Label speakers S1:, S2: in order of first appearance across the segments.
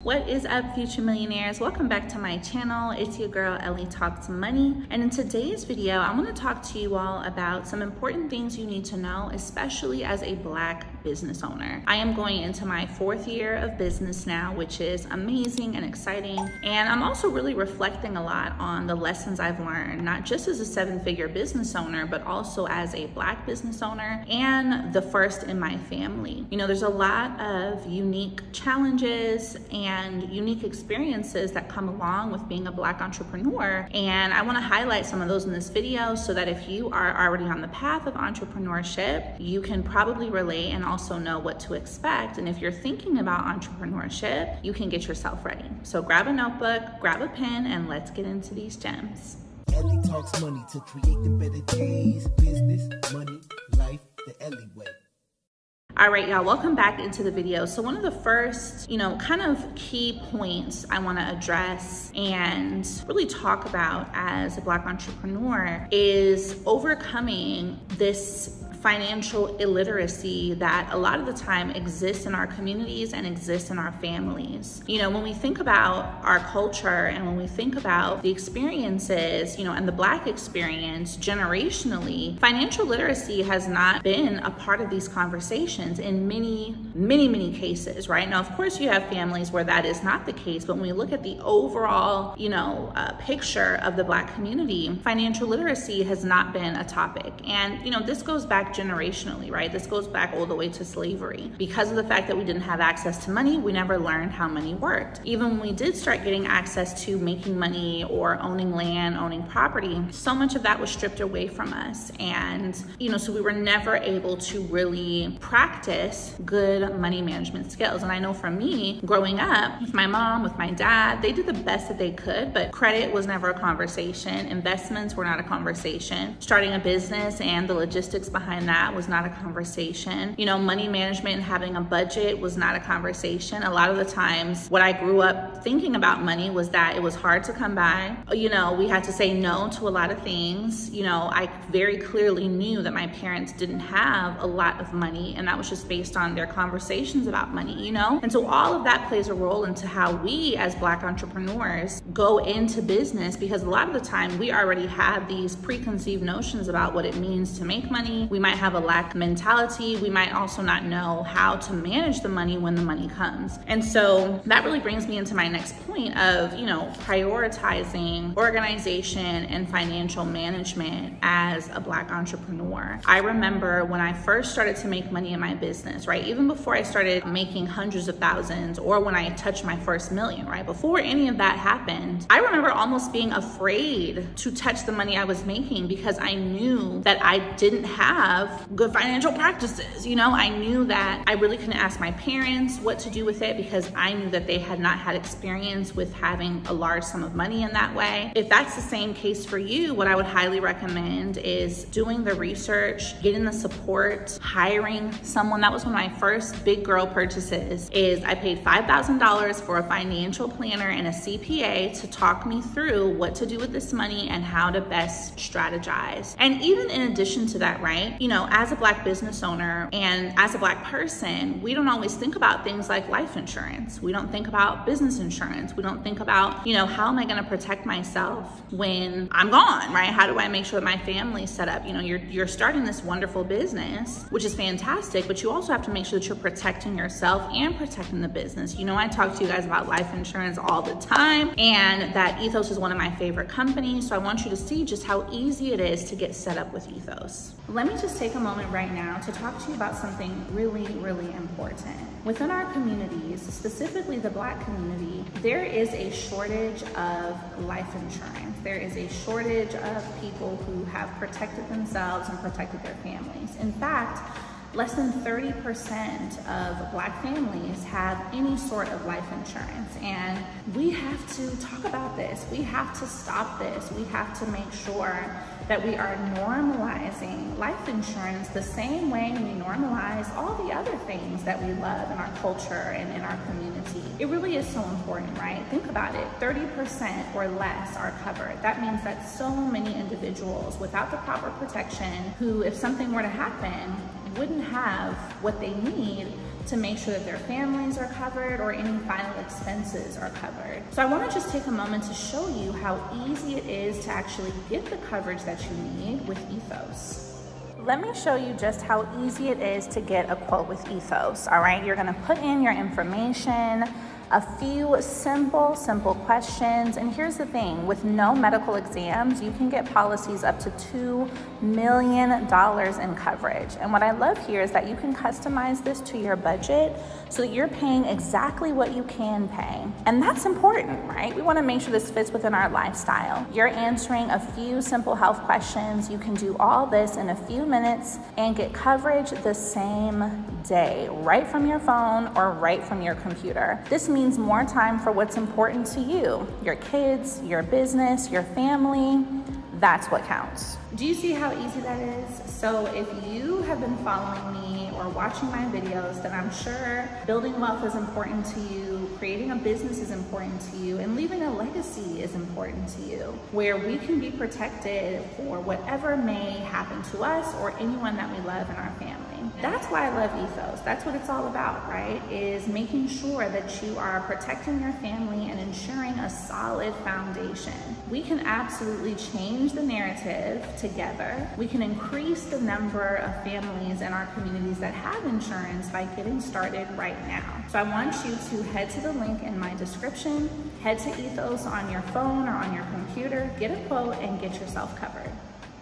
S1: What is up, future millionaires? Welcome back to my channel. It's your girl, Ellie Talks Money. And in today's video, I'm going to talk to you all about some important things you need to know, especially as a Black business owner. I am going into my 4th year of business now, which is amazing and exciting. And I'm also really reflecting a lot on the lessons I've learned, not just as a 7-figure business owner, but also as a Black business owner and the first in my family. You know, there's a lot of unique challenges and unique experiences that come along with being a Black entrepreneur. And I want to highlight some of those in this video so that if you are already on the path of entrepreneurship, you can probably relate and also know what to expect. And if you're thinking about entrepreneurship, you can get yourself ready. So grab a notebook, grab a pen, and let's get into these gems.
S2: Ellie talks money to create the better days. Business, money, life, the Ellie way.
S1: All right, y'all, welcome back into the video. So one of the first, kind of key points I want to address and really talk about as a Black entrepreneur is overcoming this financial illiteracy that a lot of the time exists in our communities and exists in our families. When we think about our culture and when we think about the experiences, and the Black experience generationally, financial literacy has not been a part of these conversations in many cases, right? Now, of course, you have families where that is not the case, but when we look at the overall, picture of the Black community, financial literacy has not been a topic. And, this goes back generationally, right? This goes back all the way to slavery. Because of the fact that we didn't have access to money, we never learned how money worked. Even when we did start getting access to making money or owning land, owning property, so much of that was stripped away from us. And, so we were never able to really practice good money management skills. And I know for me, growing up with my mom, with my dad, they did the best that they could, but credit was never a conversation. Investments were not a conversation. Starting a business and the logistics behind that was not a conversation. Money management and having a budget was not a conversation. A lot of the times what I grew up thinking about money was that it was hard to come by. We had to say no to a lot of things. I very clearly knew that my parents didn't have a lot of money, and that was just based on their conversations about money, And so all of that plays a role into how we as Black entrepreneurs go into business, because a lot of the time we already have these preconceived notions about what it means to make money. We might have a lack mentality. We might also not know how to manage the money when the money comes. And so that really brings me into my next point of, prioritizing organization and financial management as a Black entrepreneur. I remember when I first started to make money in my business, right? Even before I started making hundreds of thousands or when I touched my first million, right? Before any of that happened, I remember almost being afraid to touch the money I was making because I knew that I didn't have good financial practices. I knew that I really couldn't ask my parents what to do with it because I knew that they had not had experience with having a large sum of money in that way. If that's the same case for you, what I would highly recommend is doing the research, getting the support, hiring someone. That was one of my first big girl purchases. Is I paid $5,000 for a financial planner and a CPA to talk me through what to do with this money and how to best strategize. And even in addition to that, right, as a Black business owner and as a Black person, we don't always think about things like life insurance. We don't think about business insurance. We don't think about, how am I going to protect myself when I'm gone, right? How do I make sure that my family's set up? You're starting this wonderful business, which is fantastic, but you also have to make sure that you're protecting yourself and protecting the business. I talk to you guys about life insurance all the time, and that Ethos is one of my favorite companies. So I want you to see just how easy it is to get set up with Ethos. Let me just take a moment right now to talk to you about something really, really important. Within our communities, specifically the Black community, there is a shortage of life insurance. There is a shortage of people who have protected themselves and protected their families. In fact, less than 30% of Black families have any sort of life insurance. And we have to talk about this. We have to stop this. We have to make sure that we are normalizing life insurance the same way we normalize all the other things that we love in our culture and in our community. It really is so important, right? Think about it, 30% or less are covered. That means that so many individuals without the proper protection who, if something were to happen, wouldn't have what they need to make sure that their families are covered or any final expenses are covered. So I want to just take a moment to show you how easy it is to actually get the coverage that you need with Ethos. Let me show you just how easy it is to get a quote with Ethos, all right? You're gonna put in your information, a few simple questions. And here's the thing, with no medical exams, you can get policies up to $2 million in coverage. And what I love here is that you can customize this to your budget so that you're paying exactly what you can pay. And that's important, right? We wanna make sure this fits within our lifestyle. You're answering a few simple health questions. You can do all this in a few minutes and get coverage the same day, right from your phone or right from your computer. This means more time for what's important to you, your kids, your business, your family. That's what counts. Do you see how easy that is? So if you have been following me or watching my videos, then I'm sure building wealth is important to you, creating a business is important to you, and leaving a legacy is important to you, where we can be protected for whatever may happen to us or anyone that we love in our family. That's why I love Ethos. That's what it's all about, right? Is making sure that you are protecting your family and ensuring a solid foundation. We can absolutely change the narrative together. We can increase the number of families in our communities that have insurance by getting started right now. So I want you to head to the link in my description, head to Ethos on your phone or on your computer, get a quote and get yourself covered.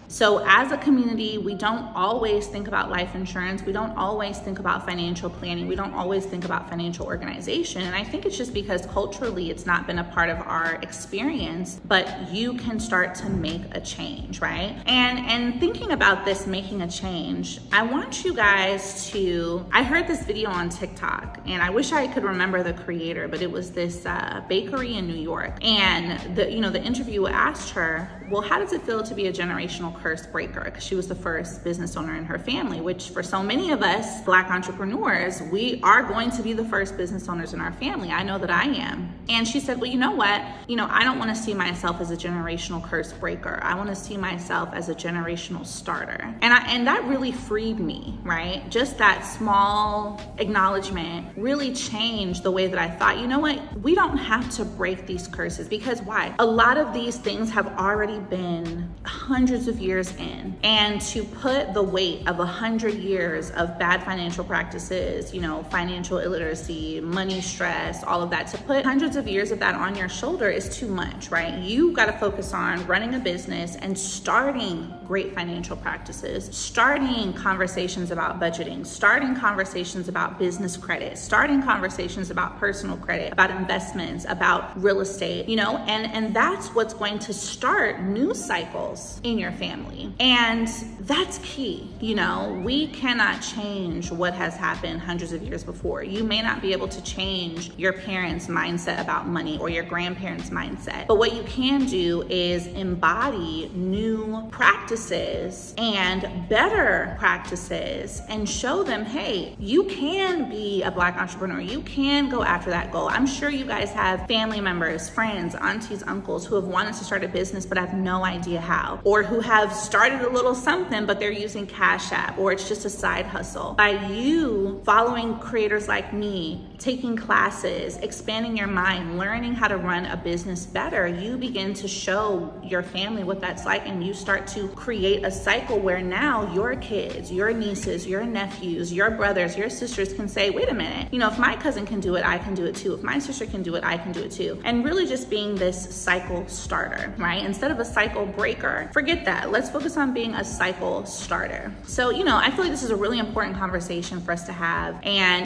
S1: So as a community, we don't always think about life insurance. We don't always think about financial planning. We don't always think about financial organization. And I think it's just because culturally it's not been a part of our experience, but you can start to make a change, right? And thinking about this, making a change, I want you guys to, I heard this video on TikTok and I wish I could remember the creator, but it was this bakery in New York. And the interviewer asked her, well, how does it feel to be a generational curse breaker? Because she was the first business owner in her family, which for so many of us Black entrepreneurs, we are going to be the first business owners in our family. I know that I am. And she said, well, you know what? I don't want to see myself as a generational curse breaker. I want to see myself as a generational starter. And that really freed me, right? Just that small acknowledgement really changed the way that I thought, you know what? We don't have to break these curses, because why? A lot of these things have already been hundreds of years in, and to put the weight of 100 years of bad financial practices, financial illiteracy, money stress, all of that, to put hundreds of years of that on your shoulder is too much, right? You got to focus on running a business and starting great financial practices, starting conversations about budgeting, starting conversations about business credit, starting conversations about personal credit, about investments, about real estate, and that's what's going to start new cycles in your family. And that's key. We cannot change what has happened hundreds of years before. You may not be able to change your parents' mindset about money or your grandparents' mindset, but what you can do is embody new practices and better practices and show them, hey, you can be a Black entrepreneur. You can go after that goal. I'm sure you guys have family members, friends, aunties, uncles who have wanted to start a business but have no idea how, or who have started a little something but they're using Cash App, or it's just a side hustle. By you following creators like me, taking classes, expanding your mind, learning how to run a business better, you begin to show your family what that's like, and you start to create a cycle where now your kids, your nieces, your nephews, your brothers, your sisters can say, wait a minute, if my cousin can do it, I can do it too. If my sister can do it, I can do it too. And really just being this cycle starter, right? Instead of a cycle breaker, forget that. Let's focus on being a cycle starter. So, I feel like this is a really important conversation for us to have. And,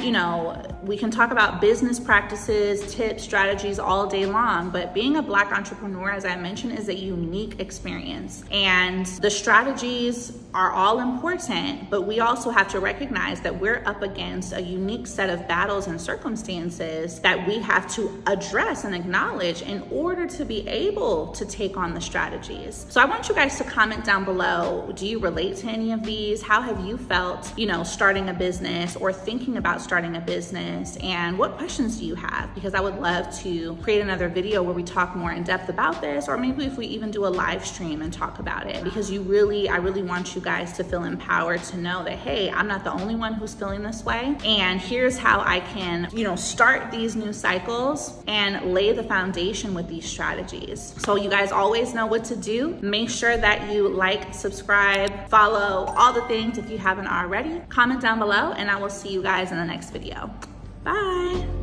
S1: we can talk about business practices, tips, strategies all day long, but being a Black entrepreneur, as I mentioned, is a unique experience. And the strategies are all important, but we also have to recognize that we're up against a unique set of battles and circumstances that we have to address and acknowledge in order to be able to take on the strategies. So I want you guys to comment down below, do you relate to any of these? How have you felt, starting a business or thinking about starting a business? And what questions do you have? Because I would love to create another video where we talk more in depth about this, or maybe if we even do a live stream and talk about it, because I really want you guys to feel empowered to know that, hey, I'm not the only one who's feeling this way. And here's how I can, start these new cycles and lay the foundation with these strategies. So you guys always know what to do. Make sure that you like, subscribe, follow, all the things if you haven't already. Comment down below, and I will see you guys in the next video. Bye.